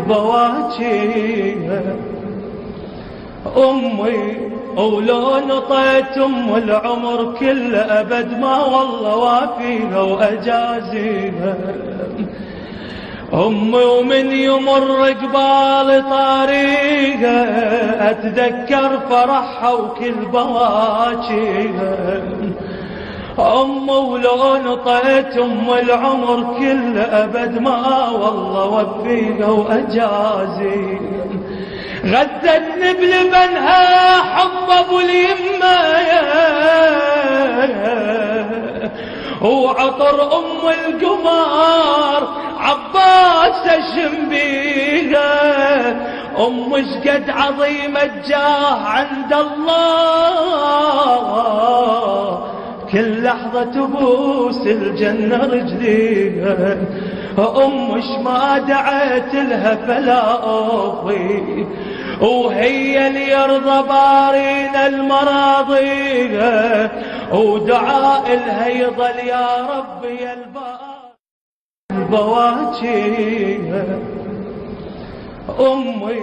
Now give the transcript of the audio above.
بواجيها. أمي ولو نطيت أم العمر كل أبد ما والله وافيها وأجازيها. أمي ومن يمر قبال طريقها أتذكر فرحها وكل بواجيها. أمي ولو نطيت أم العمر كل أبد ما والله وفيها وأجازيها. غذتني بلبنها حب ابو اليمه وعطر ام القمر عباس الشنبيها. شقد عظيمه جاه عند الله كل لحظه تبوس الجنه رجليها. ما دعيت لها فلا أوفي وهي اللي يرضى بارينا المراضي ودعاء لها يظل يا رب يا البواجيها. أمي